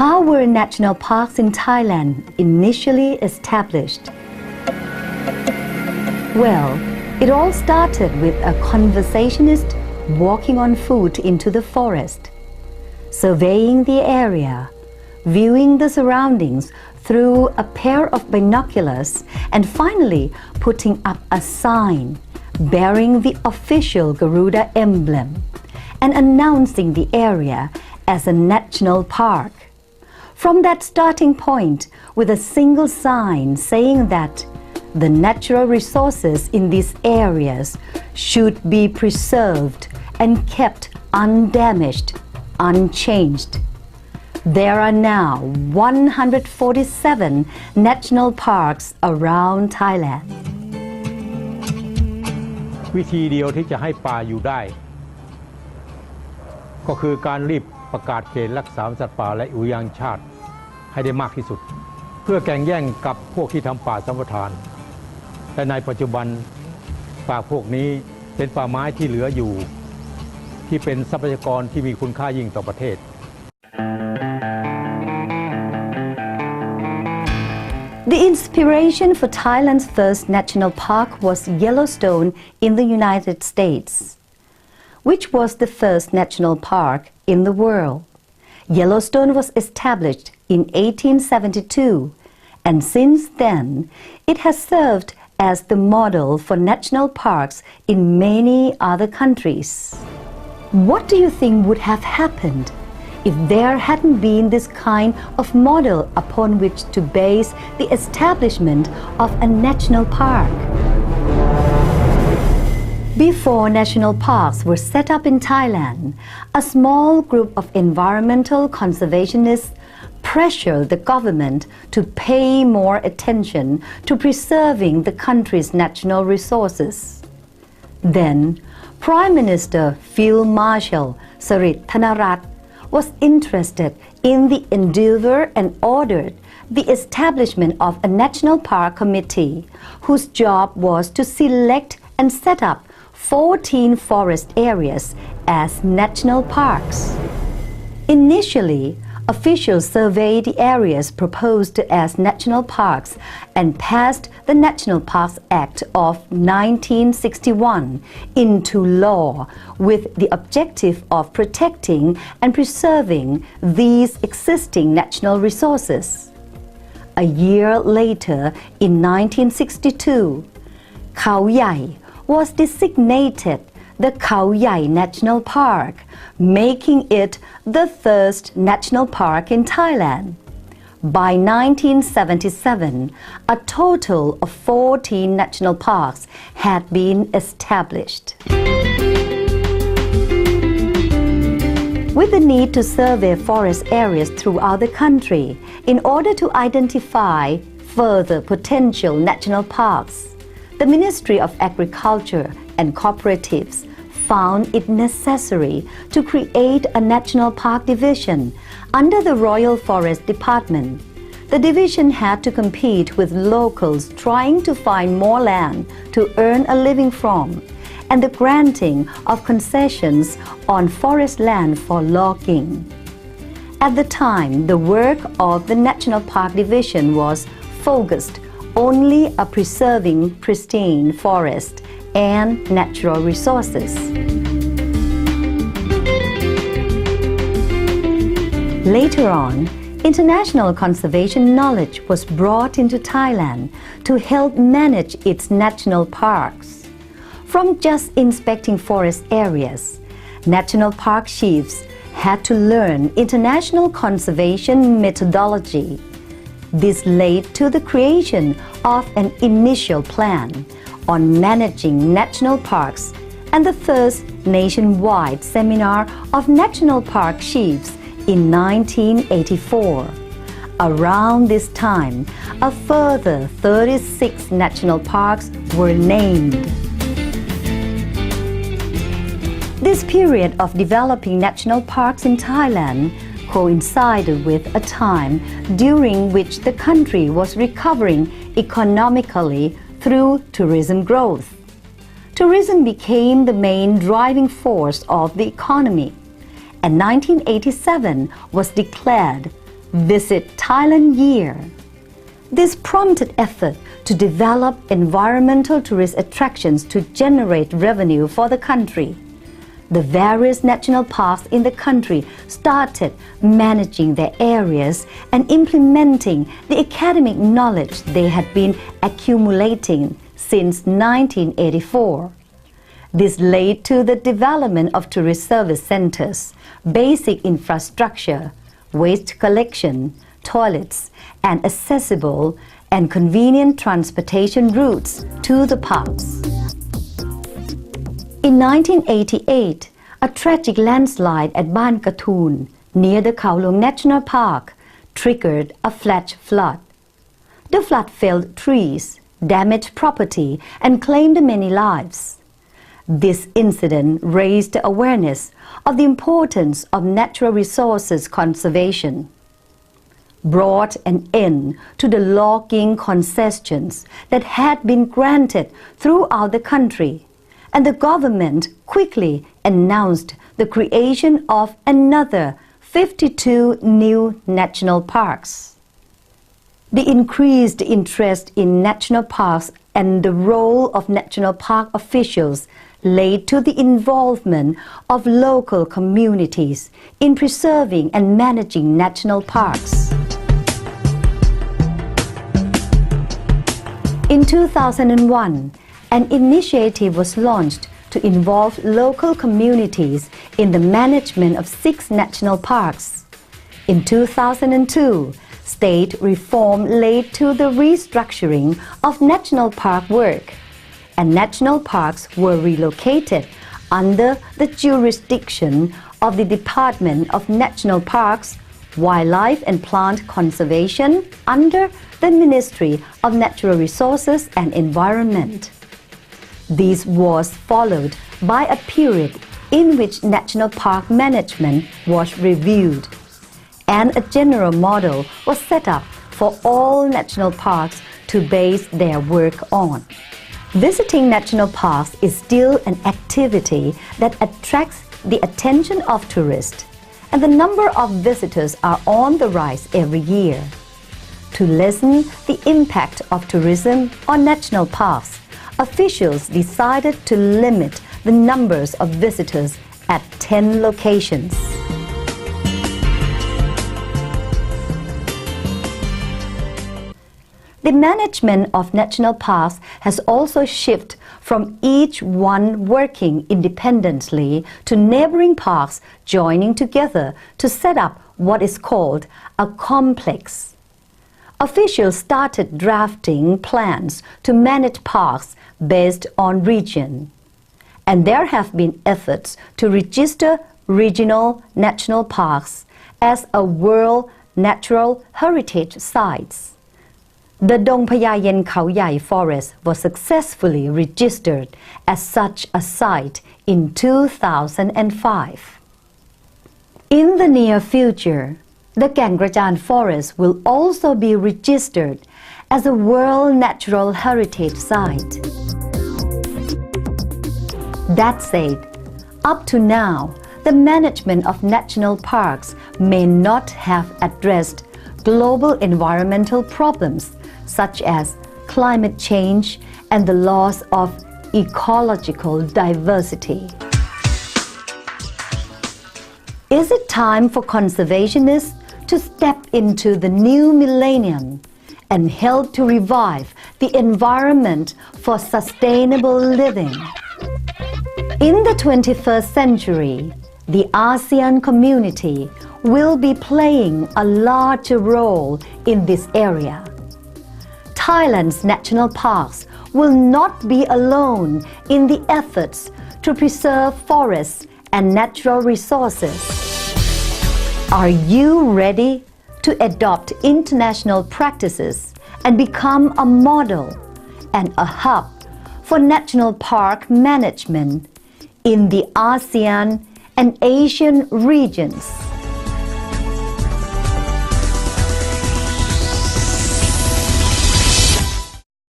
How were national parks in Thailand initially established? Well, it all started with a conversationist walking on foot into the forest, surveying the area, viewing the surroundings through a pair of binoculars, and finally putting up a sign bearing the official Garuda emblem and announcing the area as a national park. From that starting point, with a single sign saying that the natural resources in these areas should be preserved and kept undamaged, unchanged. There are now 147 national parks around Thailand. วิธีเดียวที่จะให้ป่าอยู่ได้ก็คือการรีบประกาศเขตรักษาสัตว์ป่าและอุทยานชาติให้ได้มากที่สุดเพื่อแข่งแย่งกับพวกที่ทำป่าสัมปทานและในปัจจุบันป่าพวกนี้เป็นป่าไม้ที่เหลืออยู่ที่เป็นทรัพยากรที่มีคุณค่ายิ่งต่อประเทศ The inspiration for Thailand's first national park was Yellowstone in the United States, which was the first national park in the world. Yellowstone was established in 1872, and since then it has served as the model for national parks in many other countries. What do you think would have happened if there hadn't been this kind of model upon which to base the establishment of a national park? Before national parks were set up in Thailand, a small group of environmental conservationists pressured the government to pay more attention to preserving the country's natural resources. Then, Prime Minister Field Marshal Sarit Thanarat was interested in the endeavor and ordered the establishment of a national park committee whose job was to select and set up 14 forest areas as national parks. Initially, officials surveyed the areas proposed as national parks and passed the National Parks Act of 1961 into law with the objective of protecting and preserving these existing natural resources. A year later, in 1962, Khao Yai was designated the Khao Yai National Park, making it the first national park in Thailand. By 1977, a total of 14 national parks had been established. With the need to survey forest areas throughout the country in order to identify further potential national parks, the Ministry of Agriculture and Cooperatives found it necessary to create a national park division under the Royal Forest Department. The division had to compete with locals trying to find more land to earn a living from, and the granting of concessions on forest land for logging. At the time, the work of the National Park Division was focused only on preserving pristine forest and natural resources. Later on, international conservation knowledge was brought into Thailand to help manage its national parks. From just inspecting forest areas, national park chiefs had to learn international conservation methodology. This led to the creation of an initial plan on managing national parks and the first nationwide seminar of national park chiefs in 1984. Around this time, a further 36 national parks were named. This period of developing national parks in Thailand coincided with a time during which the country was recovering economically through tourism growth. Tourism became the main driving force of the economy, and 1987 was declared Visit Thailand Year. This prompted effort to develop environmental tourist attractions to generate revenue for the country. The various national parks in the country started managing their areas and implementing the academic knowledge they had been accumulating since 1984. This led to the development of tourist service centers, basic infrastructure, waste collection, toilets, and accessible and convenient transportation routes to the parks. In 1988, a tragic landslide at Ban Katoon, near the Khao Lung National Park, triggered a flash flood. The flood felled trees, damaged property, and claimed many lives. This incident raised the awareness of the importance of natural resources conservation, brought an end to the logging concessions that had been granted throughout the country, and the government quickly announced the creation of another 52 new national parks. The increased interest in national parks and the role of national park officials led to the involvement of local communities in preserving and managing national parks. In 2001, an initiative was launched to involve local communities in the management of 6 national parks. In 2002, state reform led to the restructuring of national park work, and national parks were relocated under the jurisdiction of the Department of National Parks, Wildlife and Plant Conservation under the Ministry of Natural Resources and Environment. This was followed by a period in which national park management was reviewed, and a general model was set up for all national parks to base their work on. Visiting national parks is still an activity that attracts the attention of tourists, and the number of visitors are on the rise every year. To lessen the impact of tourism on national parks, officials decided to limit the numbers of visitors at 10 locations. The management of national parks has also shifted from each one working independently to neighboring parks joining together to set up what is called a complex. Officials started drafting plans to manage parks based on region, and there have been efforts to register regional national parks as a World Natural Heritage Sites. The Dong Phaya Yen Khao Yai forest was successfully registered as such a site in 2005. In the near future, the Gang Krachan forest will also be registered as a World Natural Heritage Site. That said, up to now, the management of national parks may not have addressed global environmental problems such as climate change and the loss of ecological diversity. Is it time for conservationists to step into the new millennium and help to revive the environment for sustainable living? In the 21st century, the ASEAN community will be playing a larger role in this area. Thailand's national parks will not be alone in the efforts to preserve forests and natural resources. Are you ready to adopt international practices and become a model and a hub for national park management in the ASEAN and Asian regions?